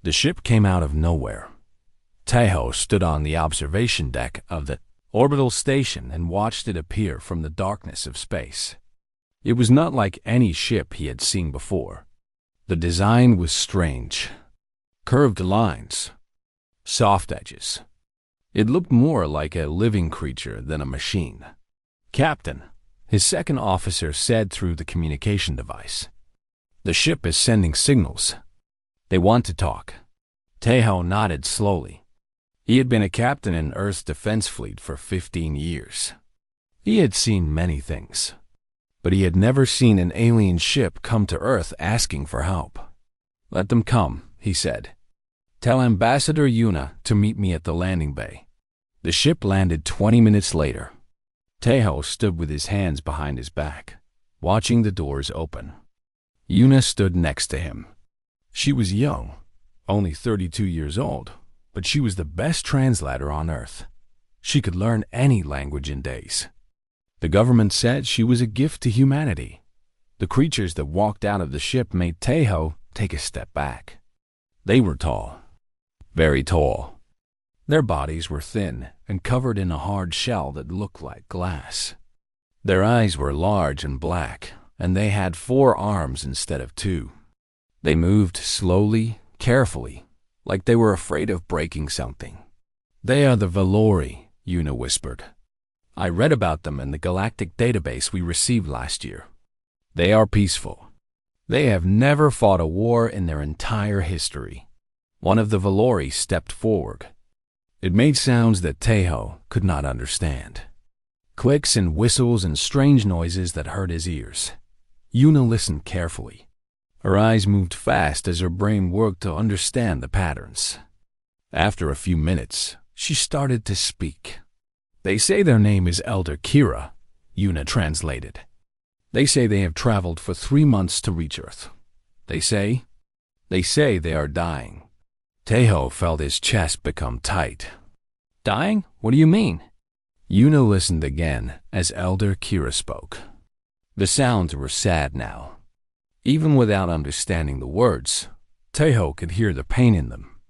The ship came out of nowhere. Taeho stood on the observation deck of the orbital station and watched it appear from the darkness of space. It was not like any ship he had seen before. The design was strange. Curved lines, soft edges. It looked more like a living creature than a machine. "Captain," his second officer said through the communication device. "The ship is sending signals. They want to talk." Taeho nodded slowly. He had been a captain in Earth's defense fleet for 15 years. He had seen many things, but he had never seen an alien ship come to Earth asking for help. "Let them come," he said. "Tell Ambassador Yuna to meet me at the landing bay." The ship landed 20 minutes later. Taeho stood with his hands behind his back, watching the doors open. Yuna stood next to him. She was young, only 32 years old, but she was the best translator on Earth. She could learn any language in days. The government said she was a gift to humanity. The creatures that walked out of the ship made Taeho take a step back. They were tall, very tall. Their bodies were thin and covered in a hard shell that looked like glass. Their eyes were large and black, and they had 4 arms instead of 2. They moved slowly, carefully, like they were afraid of breaking something. "They are the Valori," Yuna whispered. "I read about them in the galactic database we received last year. They are peaceful. They have never fought a war in their entire history." One of the Valori stepped forward. It made sounds that Taeho could not understand. Clicks and whistles and strange noises that hurt his ears. Yuna listened carefully. Her eyes moved fast as her brain worked to understand the patterns. After a few minutes, she started to speak. "They say their name is Elder Kira," Yuna translated. "They say they have traveled for 3 months to reach Earth. They say they are dying." Taeho felt his chest become tight. "Dying? What do you mean?" Yuna listened again as Elder Kira spoke. The sounds were sad now. Even without understanding the words, Taeho could hear the pain in them.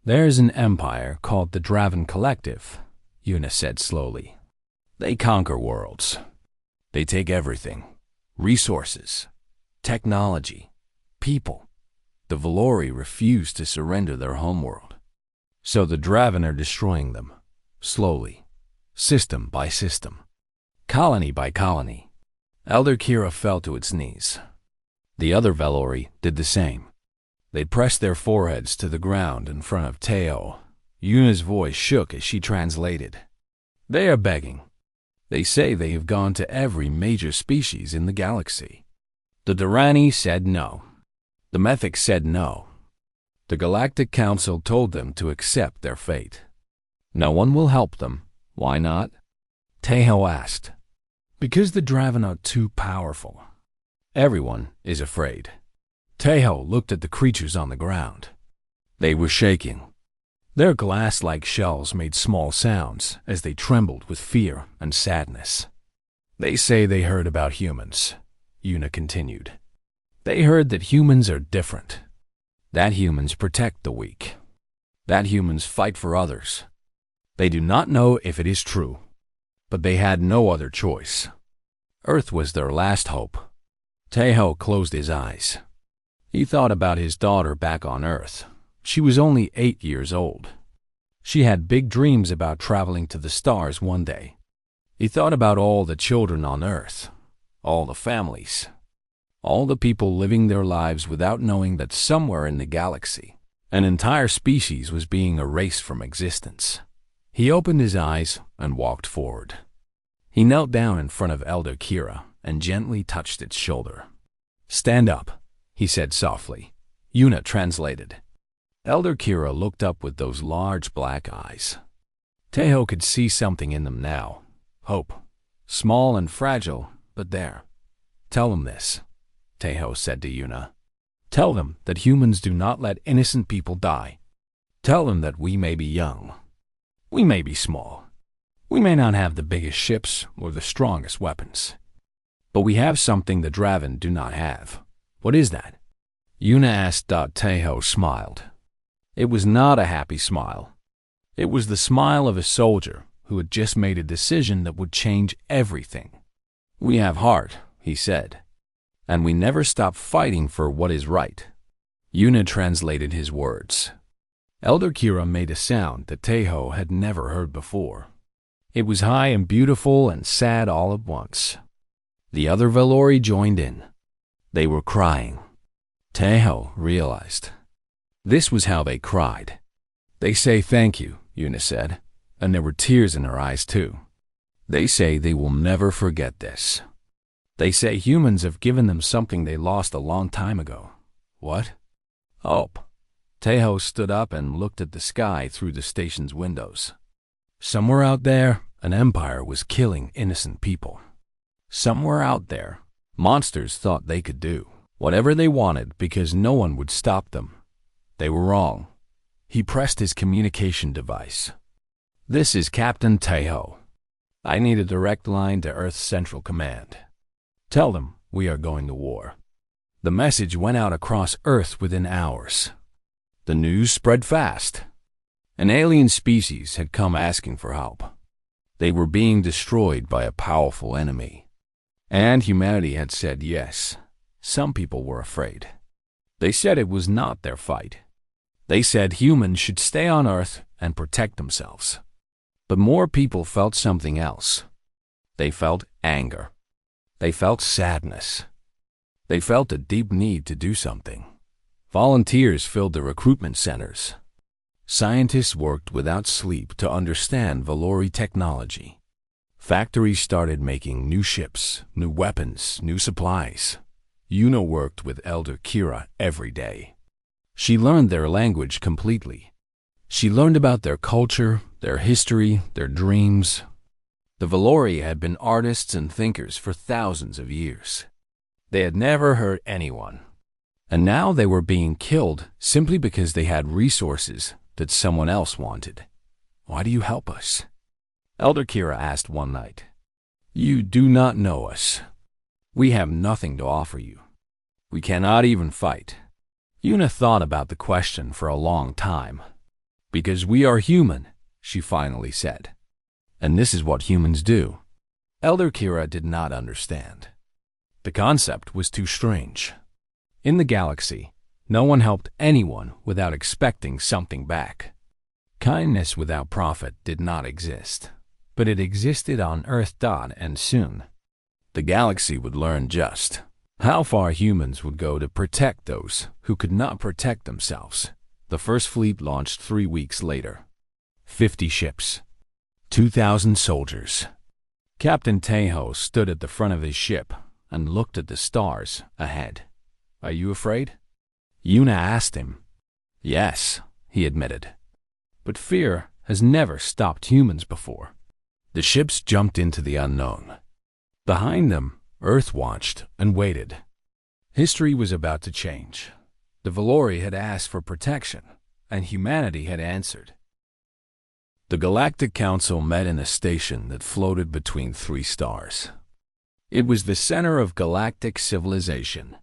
"There is an empire called the Draven Collective," Yuna said slowly. "They conquer worlds. They take everything. Resources, technology, people. The Valori refuse to surrender their homeworld. So the Draven are destroying them, slowly, system by system, colony by colony." Elder Kira fell to its knees. The other Valori did the same. They pressed their foreheads to the ground in front of Taeho. Yuna's voice shook as she translated. "They are begging. They say they have gone to every major species in the galaxy. The Durrani said no. The Methics said no. The Galactic Council told them to accept their fate. No one will help them. Why not?" Taeho asked. "Because the Draven are too powerful. Everyone is afraid." Taeho looked at the creatures on the ground. They were shaking. Their glass-like shells made small sounds as they trembled with fear and sadness. "They say they heard about humans," Yuna continued. "They heard that humans are different. That humans protect the weak. That humans fight for others. They do not know if it is true, but they had no other choice. Earth was their last hope." Taeho closed his eyes. He thought about his daughter back on Earth. She was only 8 years old. She had big dreams about traveling to the stars one day. He thought about all the children on Earth, all the families, all the people living their lives without knowing that somewhere in the galaxy, an entire species was being erased from existence. He opened his eyes and walked forward. He knelt down in front of Elder Kira and gently touched its shoulder. "Stand up," he said softly. Yuna translated. Elder Kira looked up with those large black eyes. Taeho could see something in them now. Hope. Small and fragile, but there. "Tell them this," Taeho said to Yuna. "Tell them that humans do not let innocent people die. Tell them that we may be young. We may be small. We may not have the biggest ships or the strongest weapons. But we have something the Draven do not have. What is that?" Yuna asked. Taeho smiled. It was not a happy smile. It was the smile of a soldier who had just made a decision that would change everything. "We have heart," he said, "and we never stop fighting for what is right." Yuna translated his words. Elder Kira made a sound that Teho had never heard before. It was high and beautiful and sad all at once. The other Valori joined in. They were crying. Teho realized. This was how they cried. "They say thank you," Yuna said, and there were tears in her eyes too. "They say they will never forget this. They say humans have given them something they lost a long time ago." "What?" "Hope." Teho stood up and looked at the sky through the station's windows. Somewhere out there, an empire was killing innocent people. Somewhere out there, monsters thought they could do whatever they wanted because no one would stop them. They were wrong. He pressed his communication device. "This is Captain Teho. I need a direct line to Earth's Central Command. Tell them we are going to war." The message went out across Earth within hours. The news spread fast. An alien species had come asking for help. They were being destroyed by a powerful enemy. And humanity had said yes. Some people were afraid. They said it was not their fight. They said humans should stay on Earth and protect themselves. But more people felt something else. They felt anger. They felt sadness. They felt a deep need to do something. Volunteers filled the recruitment centers. Scientists worked without sleep to understand Valori technology. Factories started making new ships, new weapons, new supplies. Yuna worked with Elder Kira every day. She learned their language completely. She learned about their culture, their history, their dreams. The Valori had been artists and thinkers for thousands of years. They had never hurt anyone. And now they were being killed simply because they had resources that someone else wanted. "Why do you help us?" Elder Kira asked one night. "You do not know us. We have nothing to offer you. We cannot even fight." Yuna thought about the question for a long time. "Because we are human," she finally said. "And this is what humans do." Elder Kira did not understand. The concept was too strange. In the galaxy, no one helped anyone without expecting something back. Kindness without profit did not exist, but it existed on Earth. And soon, the galaxy would learn just how far humans would go to protect those who could not protect themselves. The first fleet launched 3 weeks later. 50 ships, 2,000 soldiers. Captain Teho stood at the front of his ship and looked at the stars ahead. "Are you afraid?" Yuna asked him. "Yes," he admitted. "But fear has never stopped humans before." The ships jumped into the unknown. Behind them, Earth watched and waited. History was about to change. The Valori had asked for protection, and humanity had answered. The Galactic Council met in a station that floated between 3 stars. It was the center of galactic civilization.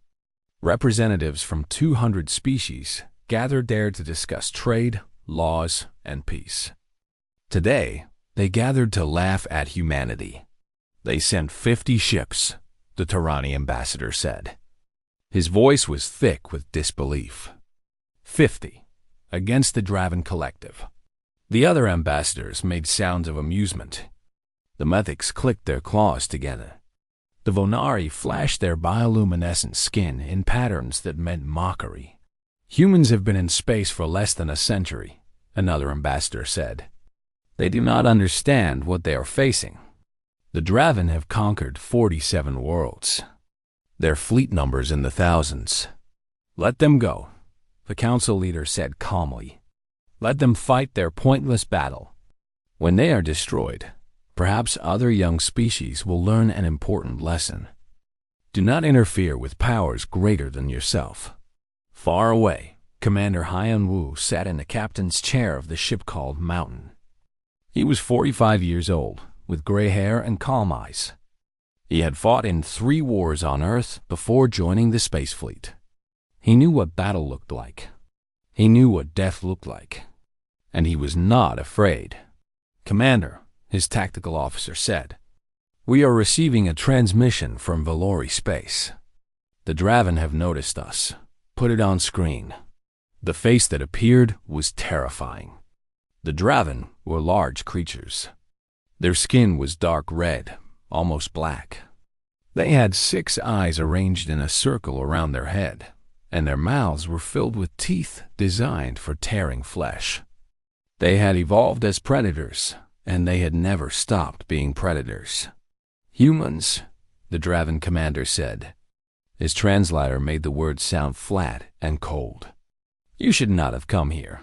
Representatives from 200 species gathered there to discuss trade, laws, and peace. Today, they gathered to laugh at humanity. They sent 50 ships, the Tarani ambassador said. His voice was thick with disbelief. 50, against the Draven Collective. The other ambassadors made sounds of amusement. The Mythics clicked their claws together. The Vonari flashed their bioluminescent skin in patterns that meant mockery. "Humans have been in space for less than a century," another ambassador said. "They do not understand what they are facing. The Draven have conquered 47 worlds. Their fleet numbers in the thousands. Let them go," the council leader said calmly. "Let them fight their pointless battle. When they are destroyed, perhaps other young species will learn an important lesson. Do not interfere with powers greater than yourself." Far away, Commander Hyan Wu sat in the captain's chair of the ship called Mountain. He was 45 years old, with gray hair and calm eyes. He had fought in 3 wars on Earth before joining the space fleet. He knew what battle looked like. He knew what death looked like, and he was not afraid. "Commander," his tactical officer said, "we are receiving a transmission from Valori space. The Draven have noticed us. Put it on screen." The face that appeared was terrifying. The Draven were large creatures. Their skin was dark red, almost black. They had 6 eyes arranged in a circle around their head, and their mouths were filled with teeth designed for tearing flesh. They had evolved as predators, and they had never stopped being predators. "Humans," the Draven commander said. His translator made the words sound flat and cold. "You should not have come here.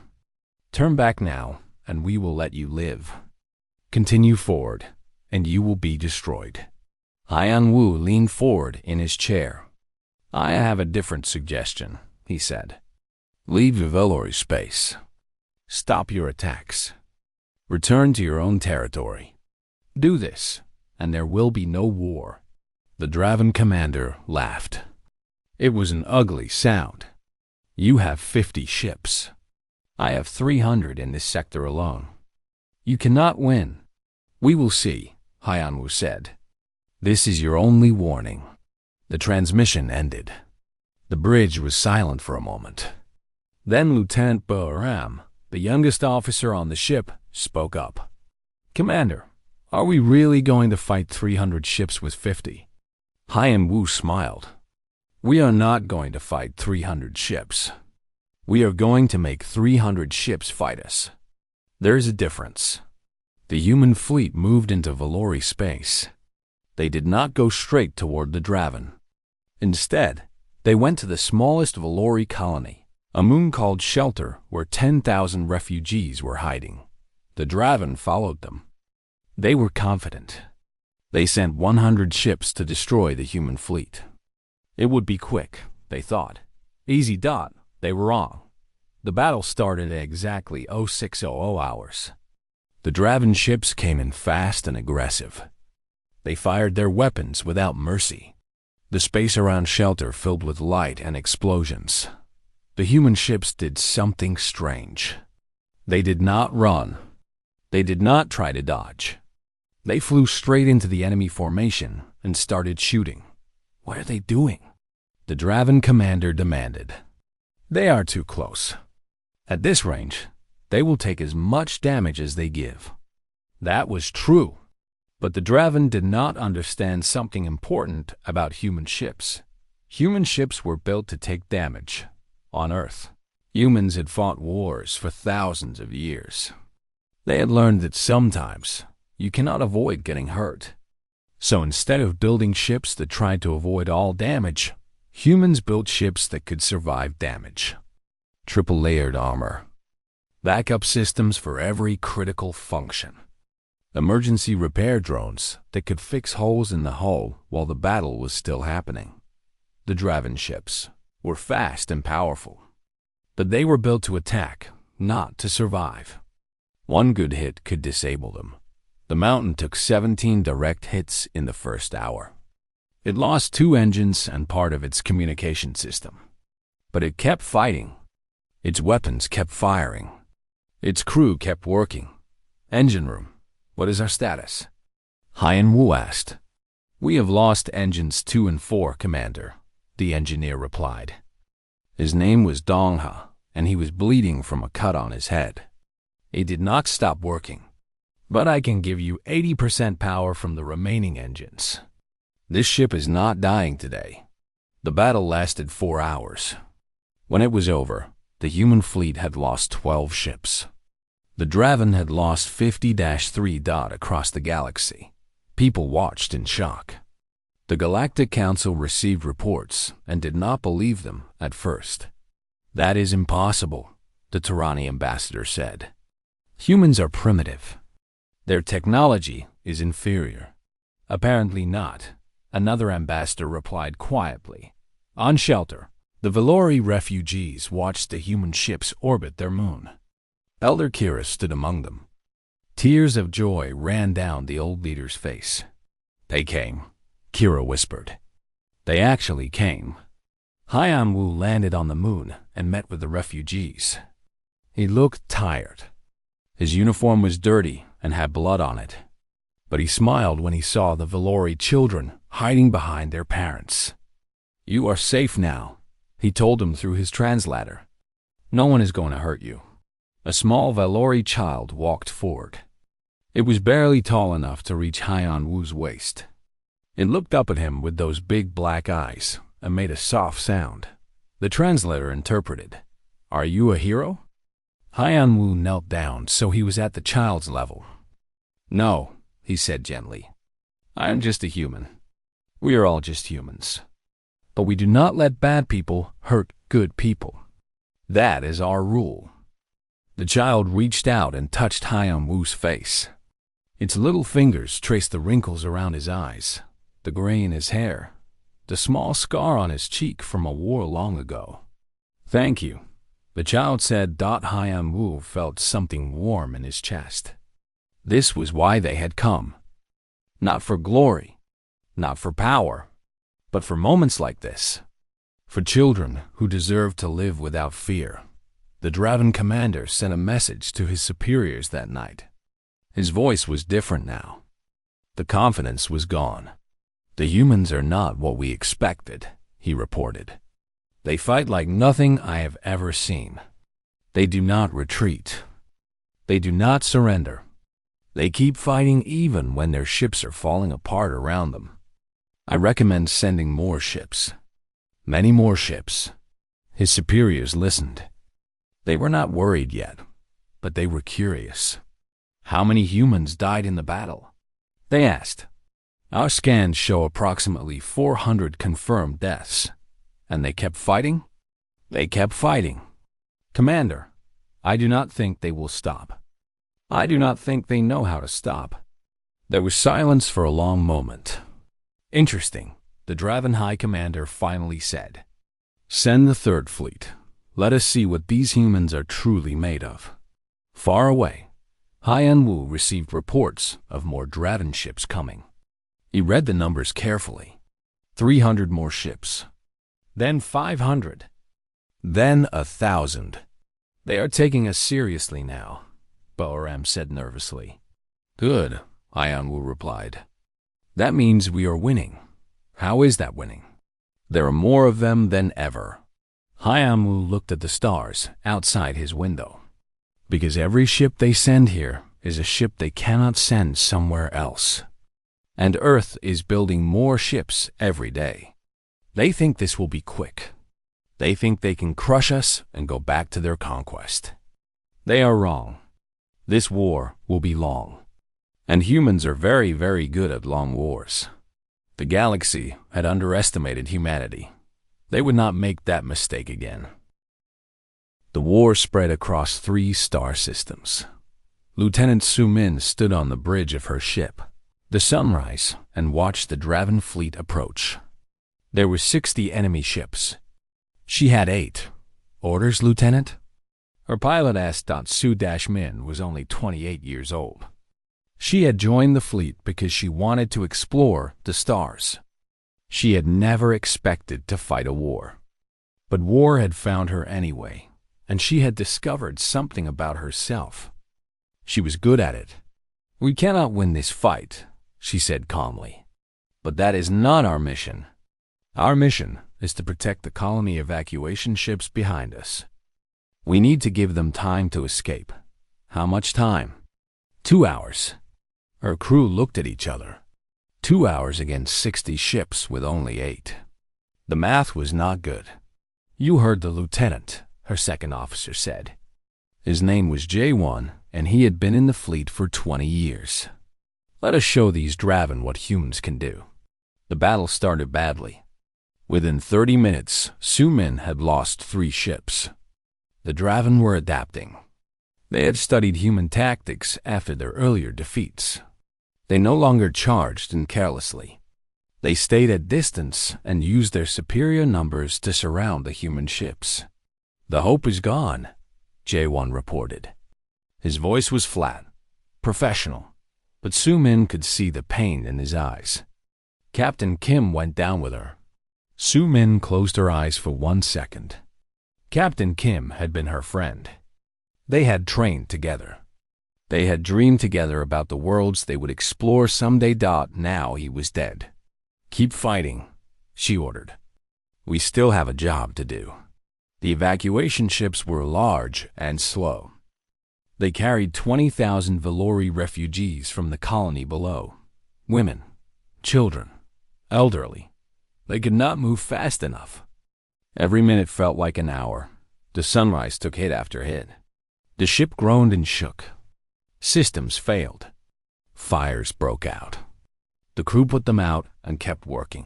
Turn back now, and we will let you live. Continue forward, and you will be destroyed." Haiyan Wu leaned forward in his chair. "I have a different suggestion," he said. "Leave Valori space. Stop your attacks. Return to your own territory. Do this, and there will be no war." The Draven commander laughed. It was an ugly sound. "You have 50 ships. I have 300 in this sector alone. You cannot win." "We will see," Haiyan Wu said. "This is your only warning." The transmission ended. The bridge was silent for a moment. Then Lieutenant Bahram, the youngest officer on the ship, spoke up. "Commander, are we really going to fight 300 ships with 50? Haiyan Wu smiled. "We are not going to fight 300 ships. We are going to make 300 ships fight us. There is a difference." The human fleet moved into Valori space. They did not go straight toward the Draven. Instead, they went to the smallest Valori colony, a moon called Shelter, where 10,000 refugees were hiding. The Draven followed them. They were confident. They sent 100 ships to destroy the human fleet. It would be quick, they thought. Easy dot, they were wrong. The battle started at exactly 0600 hours. The Draven ships came in fast and aggressive. They fired their weapons without mercy. The space around Shelter filled with light and explosions. The human ships did something strange. They did not run. They did not try to dodge. They flew straight into the enemy formation and started shooting. "What are they doing?" the Draven commander demanded. "They are too close. At this range, they will take as much damage as they give." That was true. But the Draven did not understand something important about human ships. Human ships were built to take damage. On Earth, humans had fought wars for thousands of years. They had learned that sometimes you cannot avoid getting hurt. So instead of building ships that tried to avoid all damage, humans built ships that could survive damage. Triple-layered armor. Backup systems for every critical function. Emergency repair drones that could fix holes in the hull while the battle was still happening. The Draven ships were fast and powerful, but they were built to attack, not to survive. One good hit could disable them. The Mountain took 17 direct hits in the first hour. It lost 2 engines and part of its communication system. But it kept fighting. Its weapons kept firing. Its crew kept working. "Engine room, what is our status?" Haiyan Wu asked. "We have lost engines 2 and 4, Commander," the engineer replied. His name was Dongha, and he was bleeding from a cut on his head. "It did not stop working, but I can give you 80% power from the remaining engines. This ship is not dying today." The battle lasted 4 hours. When it was over, the human fleet had lost 12 ships. The Draven had lost 50-3 across the galaxy. People watched in shock. The Galactic Council received reports and did not believe them at first. "That is impossible," the Terrani ambassador said. "Humans are primitive. Their technology is inferior." "Apparently not," another ambassador replied quietly. On Shelter, the Valori refugees watched the human ships orbit their moon. Elder Kira stood among them. Tears of joy ran down the old leader's face. "They came," Kira whispered. "They actually came." Haiyan Wu landed on the moon and met with the refugees. He looked tired. His uniform was dirty and had blood on it, but he smiled when he saw the Valori children hiding behind their parents. "You are safe now," he told them through his translator. "No one is going to hurt you." A small Valori child walked forward. It was barely tall enough to reach Haiyan Wu's waist. It looked up at him with those big black eyes and made a soft sound. The translator interpreted, "Are you a hero?" Haiyan Wu knelt down so he was at the child's level. "No," he said gently. "I am just a human. We are all just humans. But we do not let bad people hurt good people. That is our rule." The child reached out and touched Haiyan Wu's face. Its little fingers traced the wrinkles around his eyes, the gray in his hair, the small scar on his cheek from a war long ago. "Thank you," the child said. Haiyan Wu felt something warm in his chest. This was why they had come. Not for glory, not for power, but for moments like this. For children who deserve to live without fear. The Draven commander sent a message to his superiors that night. His voice was different now. The confidence was gone. "The humans are not what we expected," he reported. "They fight like nothing I have ever seen. They do not retreat. They do not surrender. They keep fighting even when their ships are falling apart around them. I recommend sending more ships. Many more ships." His superiors listened. They were not worried yet, but they were curious. "How many humans died in the battle?" they asked. "Our scans show approximately 400 confirmed deaths." "And they kept fighting?" "They kept fighting." "Commander, I do not think they will stop. I do not think they know how to stop." There was silence for a long moment. "Interesting," the Draven High Commander finally said. "Send the Third Fleet. Let us see what these humans are truly made of." Far away, Haiyan Wu received reports of more Draven ships coming. He read the numbers carefully. 300 more ships. Then 500. Then 1,000. "They are taking us seriously now," Boaram said nervously. "Good," Haiyan Wu replied. "That means we are winning." "How is that winning?" "There are more of them than ever." Haiyan Wu looked at the stars outside his window. "Because every ship they send here is a ship they cannot send somewhere else. And Earth is building more ships every day. They think this will be quick. They think they can crush us and go back to their conquest. They are wrong. This war will be long. And humans are very, very good at long wars. The galaxy had underestimated humanity. They would not make that mistake again." The war spread across 3 star systems. Lieutenant Su Min stood on the bridge of her ship, the Sunrise, and watched the Draven fleet approach. There were 60 enemy ships. She had 8. "Orders, Lieutenant?" Her pilot asked. Su Min was only 28 years old. She had joined the fleet because she wanted to explore the stars. She had never expected to fight a war. But war had found her anyway, and she had discovered something about herself. She was good at it. "We cannot win this fight," she said calmly. "But that is not our mission. Our mission is to protect the colony evacuation ships behind us. We need to give them time to escape." "How much time?" 2 hours. Her crew looked at each other. 2 hours against 60 ships with only 8. The math was not good. "You heard the lieutenant," her second officer said. His name was J1, and he had been in the fleet for 20 years. "Let us show these Draven what humans can do." The battle started badly. Within 30 minutes, Su Min had lost 3 ships. The Draven were adapting. They had studied human tactics after their earlier defeats. They no longer charged in carelessly. They stayed at distance and used their superior numbers to surround the human ships. "The hope is gone," J1 reported. His voice was flat, professional, but Su Min could see the pain in his eyes. Captain Kim went down with her. Su Min closed her eyes for 1 second. Captain Kim had been her friend. They had trained together. They had dreamed together about the worlds they would explore someday. Now he was dead. "Keep fighting," she ordered. "We still have a job to do." The evacuation ships were large and slow. They carried 20,000 Valori refugees from the colony below. Women, children, elderly. They could not move fast enough. Every minute felt like an hour. The sunrise took hit after hit. The ship groaned and shook. Systems failed. Fires broke out. The crew put them out and kept working.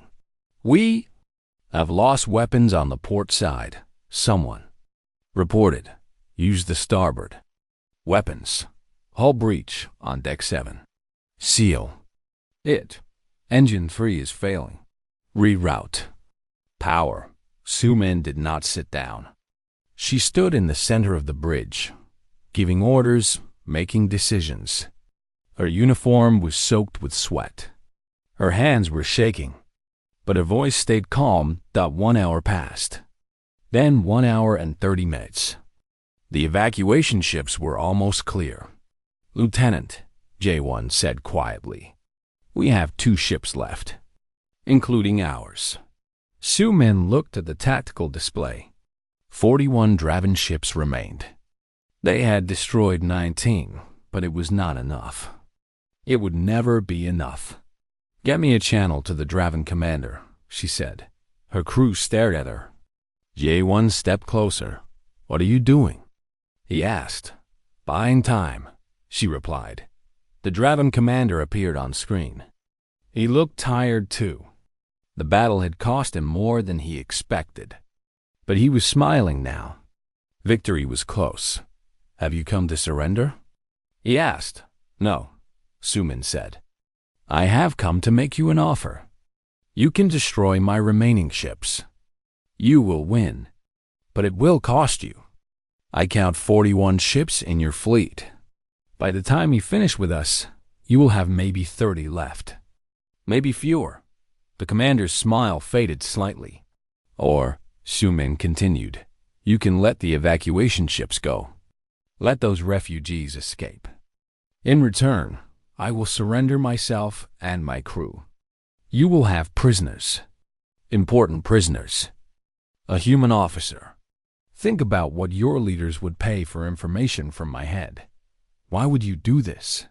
"We have lost weapons on the port side," someone reported. "Use the starboard. Weapons. Hull breach on deck 7. Seal it. Engine 3 is failing. Reroute. Power." Su Min did not sit down. She stood in the center of the bridge, giving orders, making decisions. Her uniform was soaked with sweat. Her hands were shaking, but her voice stayed calm. 1 hour passed. Then 1 hour and 30 minutes. The evacuation ships were almost clear. "Lieutenant," J1 said quietly, "we have 2 ships left, including ours." Su Min looked at the tactical display. 41 Draven ships remained. They had destroyed 19, but it was not enough. It would never be enough. "Get me a channel to the Draven commander," she said. Her crew stared at her. J1 stepped closer. "What are you doing?" he asked. "Buying time," she replied. The Draven commander appeared on screen. He looked tired too. The battle had cost him more than he expected. But he was smiling now. Victory was close. "Have you come to surrender?" he asked. "No," Su Min said. "I have come to make you an offer. You can destroy my remaining ships. You will win, but it will cost you. I count 41 ships in your fleet. By the time you finish with us, you will have maybe 30 left. Maybe fewer." The commander's smile faded slightly. "Or," Su Min continued, "you can let the evacuation ships go. Let those refugees escape. In return, I will surrender myself and my crew. You will have prisoners. Important prisoners. A human officer. Think about what your leaders would pay for information from my head. Why would you do this?"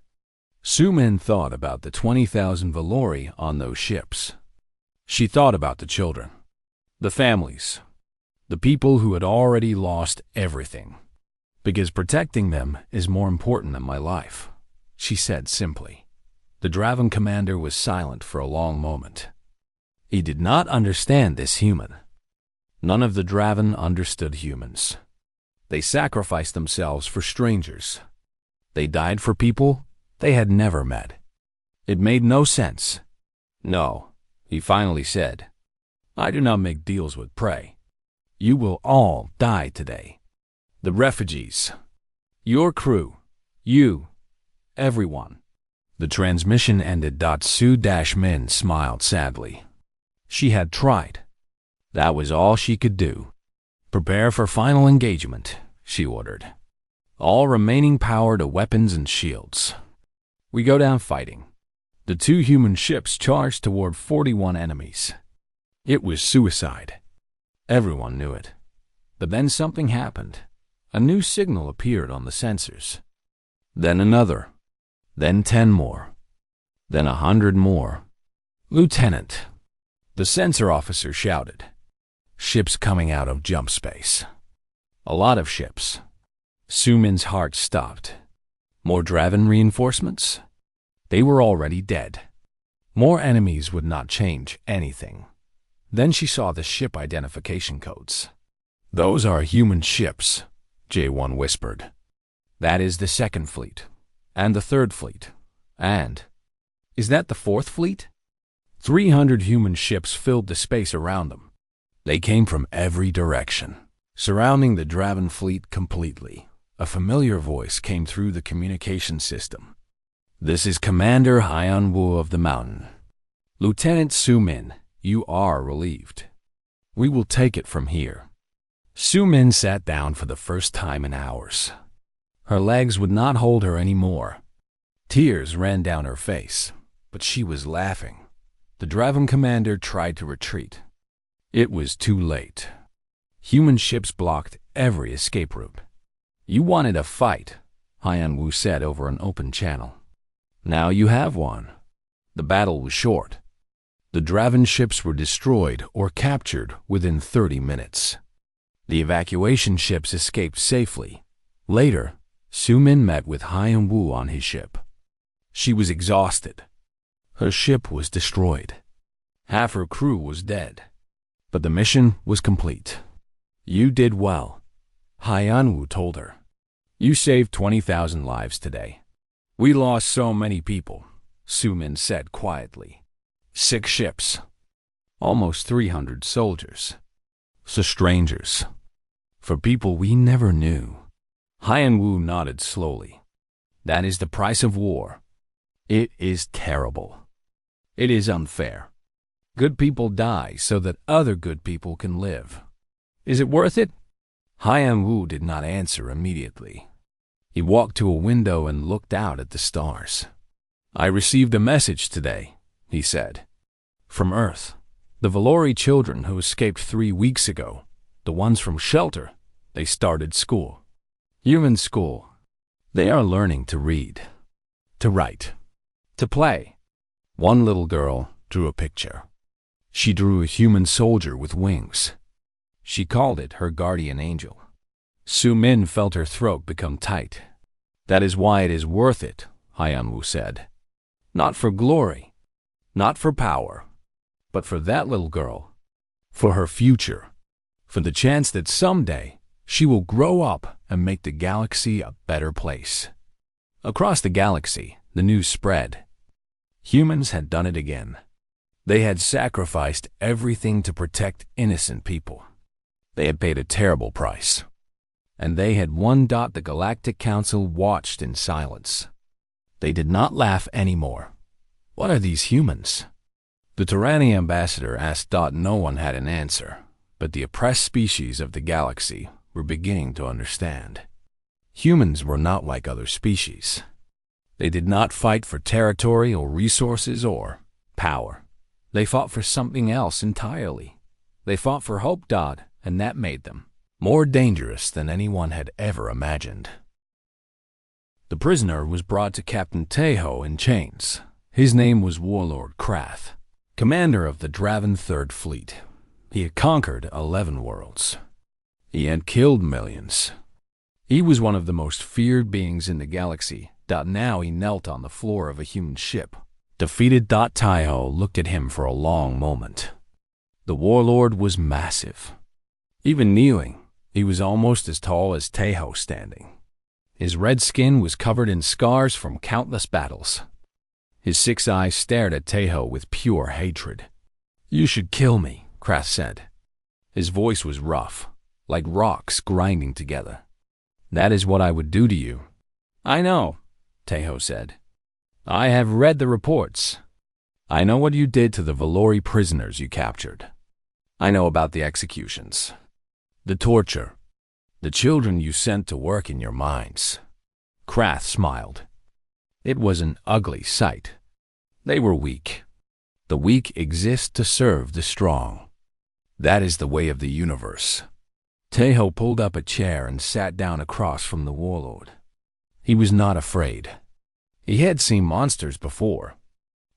Su Min thought about the 20,000 Valori on those ships. She thought about the children, the families, the people who had already lost everything. "Because protecting them is more important than my life," she said simply. The Draven commander was silent for a long moment. He did not understand this human. None of the Draven understood humans. They sacrificed themselves for strangers. They died for people they had never met. It made no sense. "No," he finally said. "I do not make deals with prey. You will all die today. The refugees. Your crew. You. Everyone." The transmission ended. Su Min smiled sadly. She had tried. That was all she could do. "Prepare for final engagement," she ordered. "All remaining power to weapons and shields. We go down fighting." The 2 human ships charged toward 41 enemies. It was suicide. Everyone knew it. But then something happened. A new signal appeared on the sensors. Then another. Then 10 more. Then 100 more. "Lieutenant," the sensor officer shouted. "Ships coming out of jump space." A lot of ships. Su Min's heart stopped. More Draven reinforcements? They were already dead. More enemies would not change anything. Then she saw the ship identification codes. "Those are human ships," J1 whispered. "That is the 2nd fleet. And the 3rd fleet. And is that the 4th fleet?" 300 human ships filled the space around them. They came from every direction, surrounding the Draven fleet completely. A familiar voice came through the communication system. "This is Commander Hyeon-woo of the Mountain. Lieutenant Su Min, you are relieved. We will take it from here. Su Min sat down for the first time in hours. Her legs would not hold her anymore. Tears ran down her face, but she was laughing. The Draven commander tried to retreat. It was too late. Human ships blocked every escape route. You wanted a fight, Haiyan Wu said over an open channel. Now you have one. The battle was short. The Draven ships were destroyed or captured within 30 minutes. The evacuation ships escaped safely. Later, Su Min met with Haiyan Wu on his ship. She was exhausted. Her ship was destroyed. Half her crew was dead. But the mission was complete. You did well, Haiyan Wu told her. You saved 20,000 lives today. We lost so many people, Su Min said quietly. 6 ships. Almost 300 soldiers. So strangers. For people we never knew. Haiyan Wu nodded slowly. That is the price of war. It is terrible. It is unfair. Good people die so that other good people can live. Is it worth it? Haiyan Wu did not answer immediately. He walked to a window and looked out at the stars. I received a message today, he said. From Earth. The Valori children who escaped 3 weeks ago, the ones from shelter, they started school. Human school. They are learning to read, to write, to play. One little girl drew a picture. She drew a human soldier with wings. She called it her guardian angel. Su Min felt her throat become tight. That is why it is worth it, Haiyan Wu said. Not for glory, not for power, but for that little girl, for her future, for the chance that someday she will grow up and make the galaxy a better place. Across the galaxy, the news spread. Humans had done it again. They had sacrificed everything to protect innocent people. They had paid a terrible price. And they had won. The Galactic Council watched in silence. They did not laugh anymore. What are these humans? The Tyranny ambassador asked. No one had an answer, but the oppressed species of the galaxy were beginning to understand. Humans were not like other species. They did not fight for territory or resources or power. They fought for something else entirely. They fought for hope, and that made them more dangerous than anyone had ever imagined. The prisoner was brought to Captain Teho in chains. His name was Warlord Krath, commander of the Draven Third Fleet. He had conquered 11 worlds. He had killed millions. He was one of the most feared beings in the galaxy. Now he knelt on the floor of a human ship. Defeated. Teho looked at him for a long moment. The warlord was massive. Even kneeling, he was almost as tall as Teho standing. His red skin was covered in scars from countless battles. His 6 eyes stared at Teho with pure hatred. You should kill me, Krath said. His voice was rough, like rocks grinding together. That is what I would do to you. I know, Teho said. I have read the reports. I know what you did to the Valori prisoners you captured. I know about the executions, the torture, the children you sent to work in your mines. Krath smiled. It was an ugly sight. They were weak. The weak exist to serve the strong. That is the way of the universe. Teho pulled up a chair and sat down across from the warlord. He was not afraid. He had seen monsters before.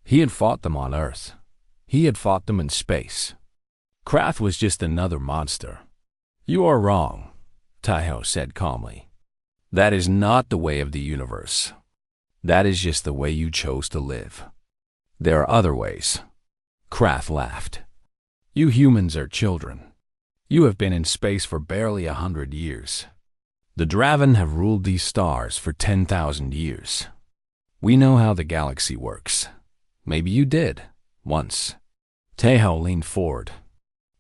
He had fought them on Earth. He had fought them in space. Krath was just another monster. You are wrong, Teho said calmly. That is not the way of the universe. That is just the way you chose to live. There are other ways. Krath laughed. You humans are children. You have been in space for barely 100 years. The Draven have ruled these stars for 10,000 years. We know how the galaxy works. Maybe you did, once. Teho leaned forward.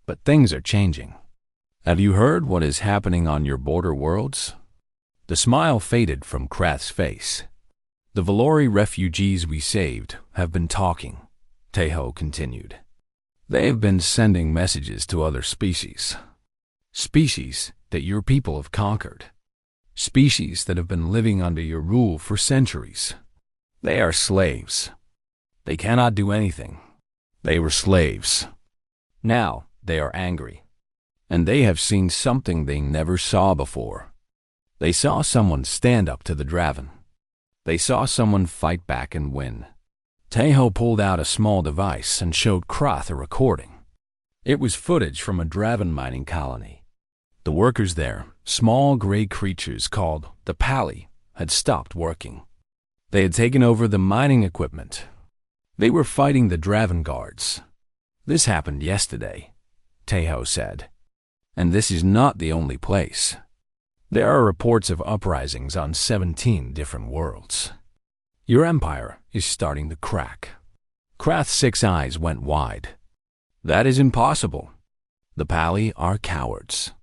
But things are changing. Have you heard what is happening on your border worlds? The smile faded from Krath's face. The Valori refugees we saved have been talking, Teho continued. They have been sending messages to other species. Species that your people have conquered. Species that have been living under your rule for centuries. They are slaves. They cannot do anything. They were slaves. Now they are angry. And they have seen something they never saw before. They saw someone stand up to the Draven. They saw someone fight back and win. Tejo pulled out a small device and showed Krath a recording. It was footage from a Draven mining colony. The workers there, small gray creatures called the Pali, had stopped working. They had taken over the mining equipment. They were fighting the Draven guards. This happened yesterday, Tejo said. And this is not the only place. There are reports of uprisings on 17 different worlds. Your empire is starting to crack. Krath's 6 eyes went wide. That is impossible. The Pali are cowards.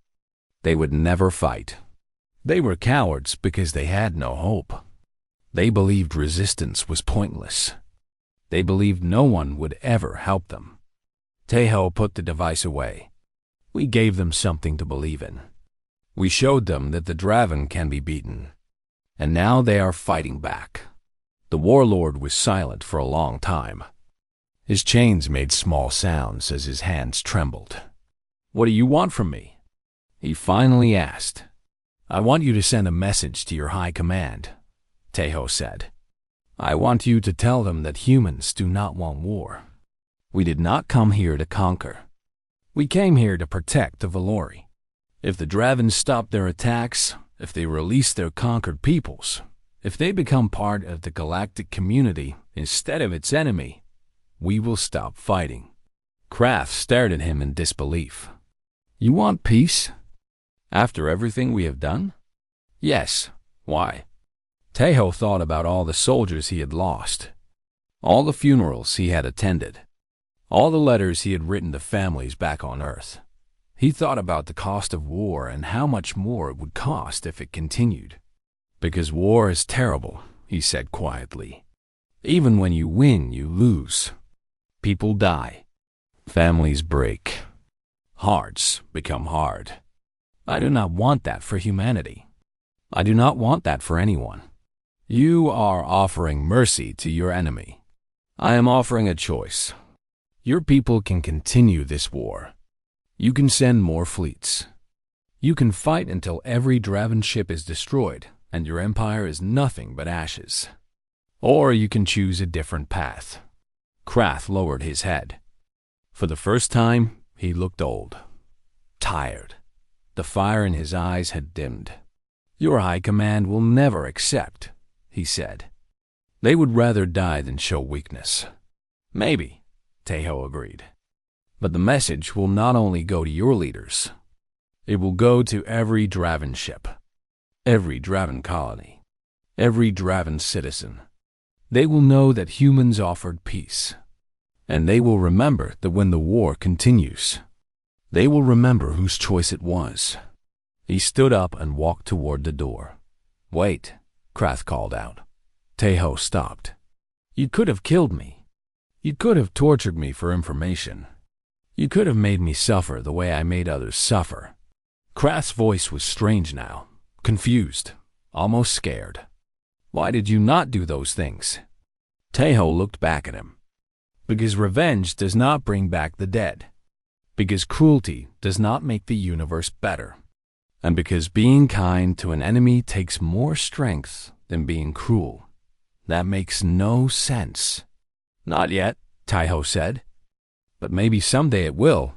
They would never fight. They were cowards because they had no hope. They believed resistance was pointless. They believed no one would ever help them. Tejo put the device away. We gave them something to believe in. We showed them that the Draven can be beaten. And now they are fighting back. The warlord was silent for a long time. His chains made small sounds as his hands trembled. What do you want from me? He finally asked. I want you to send a message to your high command, Tejo said. I want you to tell them that humans do not want war. We did not come here to conquer. We came here to protect the Valori. If the Draven stop their attacks, if they release their conquered peoples, if they become part of the galactic community instead of its enemy, we will stop fighting. Krath stared at him in disbelief. You want peace? After everything we have done? Yes. Why? Tejo thought about all the soldiers he had lost, all the funerals he had attended, all the letters he had written to families back on Earth. He thought about the cost of war and how much more it would cost if it continued. Because war is terrible, he said quietly. Even when you win, you lose. People die. Families break. Hearts become hard. I do not want that for humanity. I do not want that for anyone. You are offering mercy to your enemy. I am offering a choice. Your people can continue this war. You can send more fleets. You can fight until every Draven ship is destroyed and your empire is nothing but ashes. Or you can choose a different path. Krath lowered his head. For the first time, he looked old, tired. The fire in his eyes had dimmed. Your high command will never accept, he said. They would rather die than show weakness. Maybe, Tejo agreed. But the message will not only go to your leaders. It will go to every Draven ship, every Draven colony, every Draven citizen. They will know that humans offered peace. And they will remember that when the war continues, they will remember whose choice it was. He stood up and walked toward the door. Wait, Krath called out. Tejo stopped. You could have killed me. You could have tortured me for information. You could have made me suffer the way I made others suffer. Krath's voice was strange now, confused, almost scared. Why did you not do those things? Tejo looked back at him. Because revenge does not bring back the dead. Because cruelty does not make the universe better. And because being kind to an enemy takes more strength than being cruel. That makes no sense. Not yet, Tejo said. But maybe someday it will.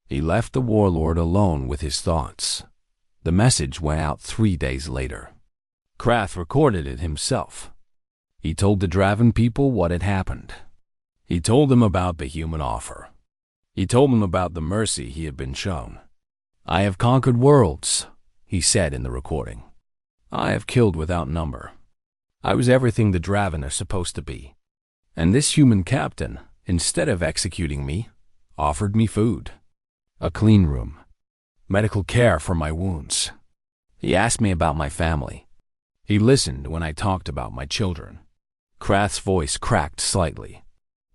He left the warlord alone with his thoughts. The message went out 3 days later. Krath recorded it himself. He told the Draven people what had happened. He told them about the human offer. He told them about the mercy he had been shown. I have conquered worlds, he said in the recording. I have killed without number. I was everything the Draven are supposed to be. And this human captain, instead of executing me, offered me food, a clean room, medical care for my wounds. He asked me about my family. He listened when I talked about my children. Krath's voice cracked slightly.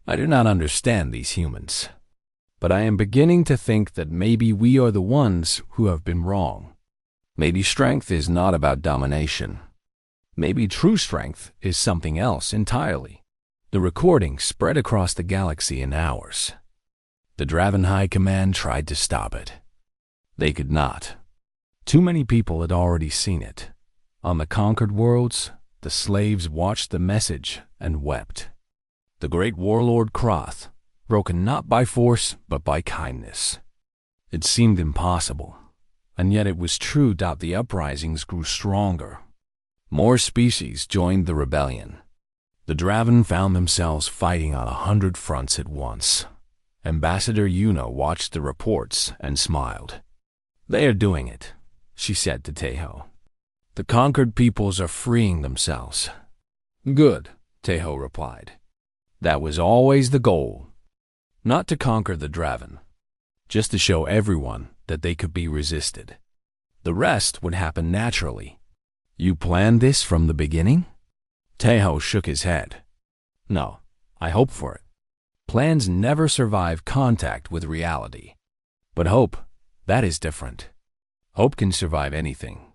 I do not understand these humans. But I am beginning to think that maybe we are the ones who have been wrong. Maybe strength is not about domination. Maybe true strength is something else entirely. The recording spread across the galaxy in hours. The Draven High Command tried to stop it. They could not. Too many people had already seen it. On the conquered worlds, the slaves watched the message and wept. The great warlord Kroth, broken not by force but by kindness. It seemed impossible, and yet it was true that the uprisings grew stronger. More species joined the rebellion. The Draven found themselves fighting on 100 fronts at once. Ambassador Yuna watched the reports and smiled. "They are doing it," she said to Tejo. "The conquered peoples are freeing themselves." "Good," Tejo replied. "That was always the goal. Not to conquer the Draven, just to show everyone that they could be resisted. The rest would happen naturally." "You planned this from the beginning?" Tejo shook his head. "No, I hoped for it. Plans never survive contact with reality. But hope, that is different. Hope can survive anything."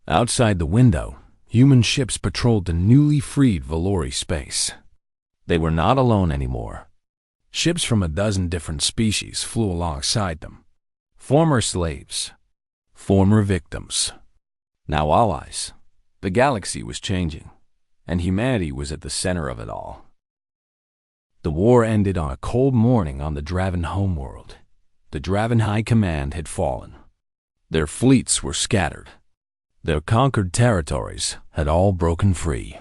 Outside the window, human ships patrolled the newly freed Valori space. They were not alone anymore. Ships from a dozen different species flew alongside them. Former slaves, former victims, now allies. The galaxy was changing, and humanity was at the center of it all. The war ended on a cold morning on the Draven homeworld. The Draven High Command had fallen. Their fleets were scattered. Their conquered territories had all broken free.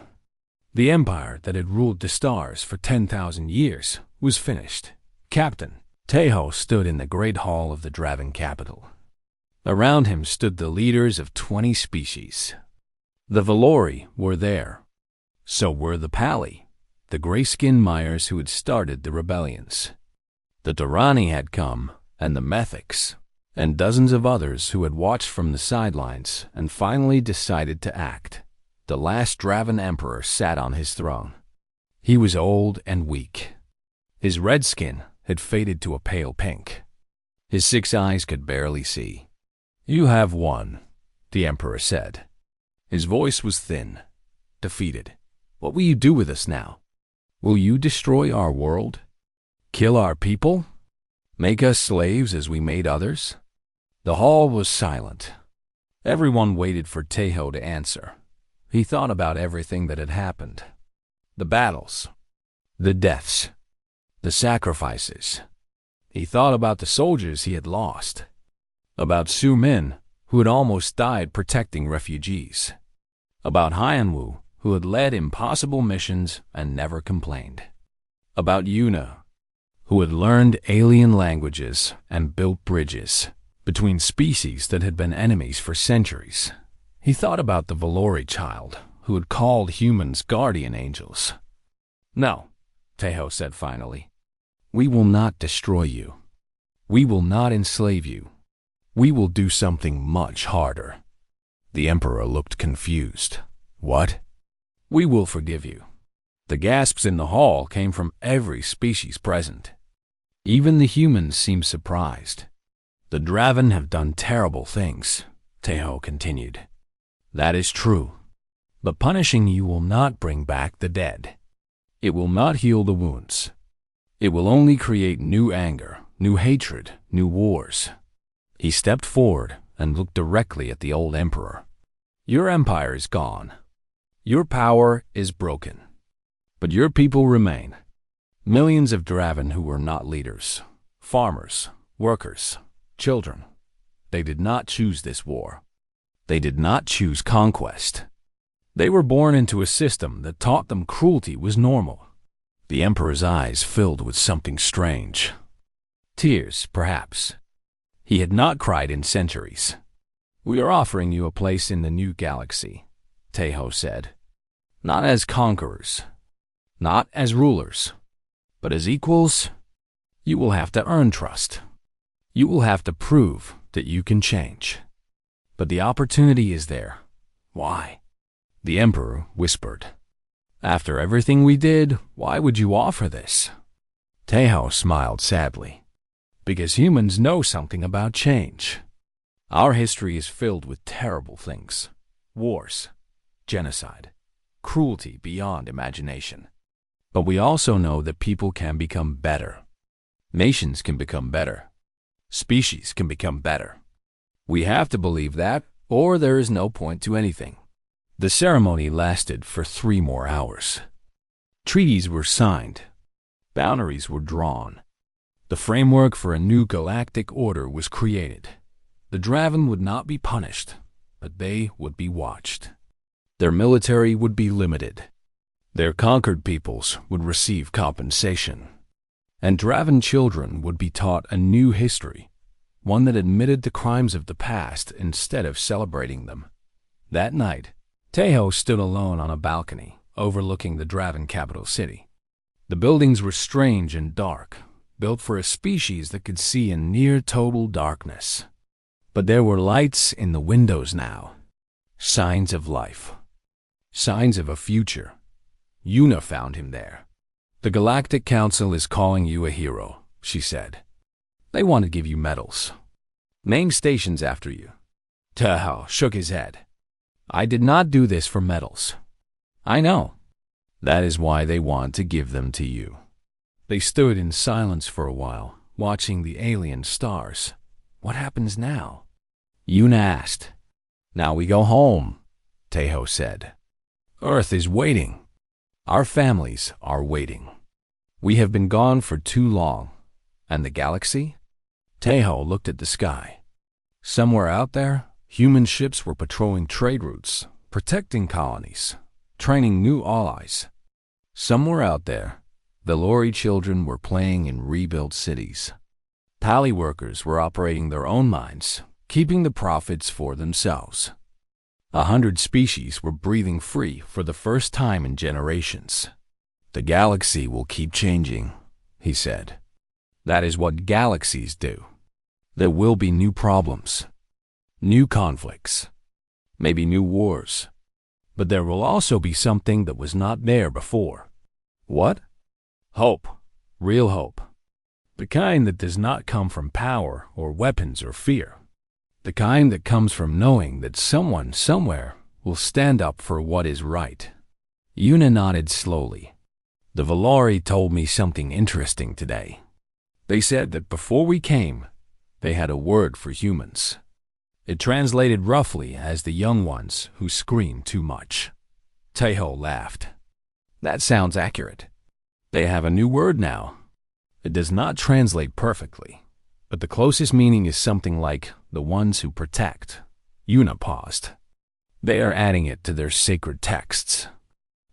The empire that had ruled the stars for 10,000 years was finished. Captain Tejo stood in the great hall of the Draven capital. Around him stood the leaders of 20 species. The Valori were there. So were the Pali, the gray-skinned Myers who had started the rebellions. The Durrani had come, and the Methics, and dozens of others who had watched from the sidelines and finally decided to act. The last Draven emperor sat on his throne. He was old and weak. His red skin had faded to a pale pink. His 6 eyes could barely see. "You have won," the emperor said. His voice was thin, defeated. "What will you do with us now? Will you destroy our world? Kill our people? Make us slaves as we made others?" The hall was silent. Everyone waited for Tejo to answer. He thought about everything that had happened. The battles, the deaths, the sacrifices. He thought about the soldiers he had lost, about Su Min, who had almost died protecting refugees, about Hyanwu, who had led impossible missions and never complained, about Yuna, who had learned alien languages and built bridges between species that had been enemies for centuries. He thought about the Valori child, who had called humans guardian angels. "No," Tejo said finally. "We will not destroy you. We will not enslave you. We will do something much harder." The emperor looked confused. "What?" "We will forgive you." The gasps in the hall came from every species present. Even the humans seemed surprised. "The Draven have done terrible things," Tejo continued. "That is true. But punishing you will not bring back the dead. It will not heal the wounds. It will only create new anger, new hatred, new wars." He stepped forward and looked directly at the old emperor. "Your empire is gone. Your power is broken. But your people remain. Millions of Draven who were not leaders, farmers, workers, children. They did not choose this war. They did not choose conquest. They were born into a system that taught them cruelty was normal." The emperor's eyes filled with something strange. Tears, perhaps. He had not cried in centuries. "We are offering you a place in the new galaxy," Tejo said. "Not as conquerors, not as rulers, but as equals. You will have to earn trust. You will have to prove that you can change. But the opportunity is there. Why?" The emperor whispered. "After everything we did, why would you offer this?" Tejo smiled sadly. Because humans know something about change. Our history is filled with terrible things. Wars, genocide, cruelty beyond imagination. But we also know that people can become better. Nations can become better. Species can become better. We have to believe that, or there is no point to anything. The ceremony lasted for 3 more hours. Treaties were signed. Boundaries were drawn. The framework for a new galactic order was created. The Draven would not be punished, but they would be watched. Their military would be limited. Their conquered peoples would receive compensation. And Draven children would be taught a new history, one that admitted the crimes of the past instead of celebrating them. That night, Tejo stood alone on a balcony overlooking the Draven capital city. The buildings were strange and dark, built for a species that could see in near total darkness. But there were lights in the windows now. Signs of life. Signs of a future. Yuna found him there. "The Galactic Council is calling you a hero," she said. "They want to give you medals. Name stations after you." Tejo shook his head. "I did not do this for medals." "I know. That is why they want to give them to you." They stood in silence for a while, watching the alien stars. "What happens now?" Yuna asked. "Now we go home," Tejo said. "Earth is waiting. Our families are waiting. We have been gone for too long. And the galaxy?" Tejo looked at the sky. Somewhere out there, human ships were patrolling trade routes, protecting colonies, training new allies. Somewhere out there, Valori children were playing in rebuilt cities. Pally workers were operating their own mines, keeping the profits for themselves. 100 species were breathing free for the first time in generations. "The galaxy will keep changing," he said. "That is what galaxies do. There will be new problems, new conflicts, maybe new wars. But there will also be something that was not there before." "What?" "Hope. Real hope. The kind that does not come from power or weapons or fear. The kind that comes from knowing that someone somewhere will stand up for what is right." Yuna nodded slowly. "The Valori told me something interesting today. They said that before we came, they had a word for humans. It translated roughly as the young ones who scream too much." Tejo laughed. "That sounds accurate. They have a new word now. It does not translate perfectly, but the closest meaning is something like the ones who protect." Yuna paused. "They are adding it to their sacred texts.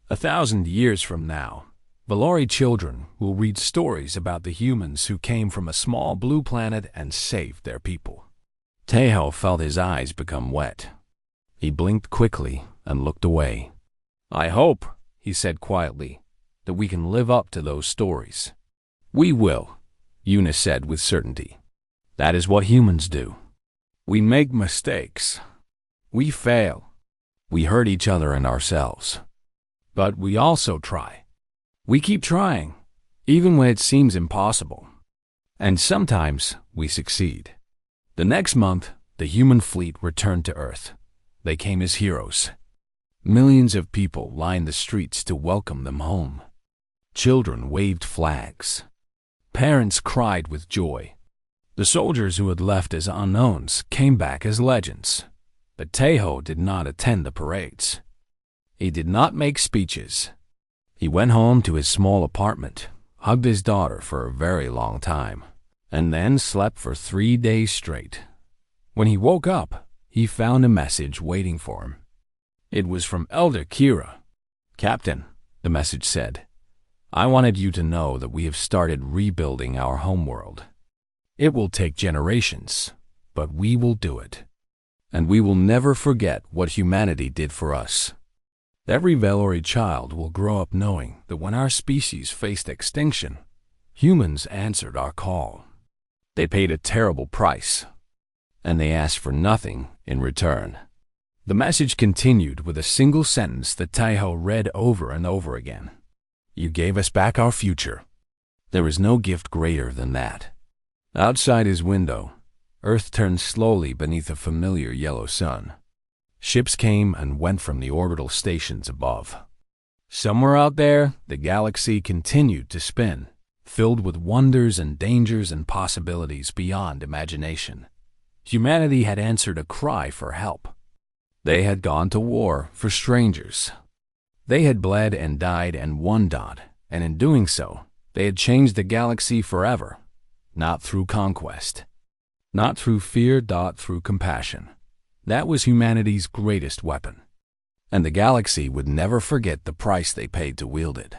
1,000 years from now, Valori children will read stories about the humans who came from a small blue planet and saved their people." Tejo felt his eyes become wet. He blinked quickly and looked away. "I hope," he said quietly, "that we can live up to those stories." "We will," Yuna said with certainty. "That is what humans do. We make mistakes. We fail. We hurt each other and ourselves. But we also try. We keep trying, even when it seems impossible. And sometimes we succeed." The next month, the human fleet returned to Earth. They came as heroes. Millions of people lined the streets to welcome them home. Children waved flags. Parents cried with joy. The soldiers who had left as unknowns came back as legends. But Tejo did not attend the parades. He did not make speeches. He went home to his small apartment, hugged his daughter for a very long time, and then slept for 3 days straight. When he woke up, he found a message waiting for him. It was from Elder Kira. "Captain," the message said, "I wanted you to know that we have started rebuilding our homeworld. It will take generations, but we will do it. And we will never forget what humanity did for us. Every Valori child will grow up knowing that when our species faced extinction, humans answered our call. They paid a terrible price, and they asked for nothing in return." The message continued with a single sentence that Tejo read over and over again. "You gave us back our future. There is no gift greater than that. Outside his window, Earth turned slowly beneath a familiar yellow sun. Ships came and went from the orbital stations above. Somewhere out there, the galaxy continued to spin, filled with wonders and dangers and possibilities beyond imagination. Humanity had answered a cry for help. They had gone to war for strangers. They had bled and died and won. And in doing so, they had changed the galaxy forever, not through conquest, not through fear. Through compassion. That was humanity's greatest weapon. And the galaxy would never forget the price they paid to wield it.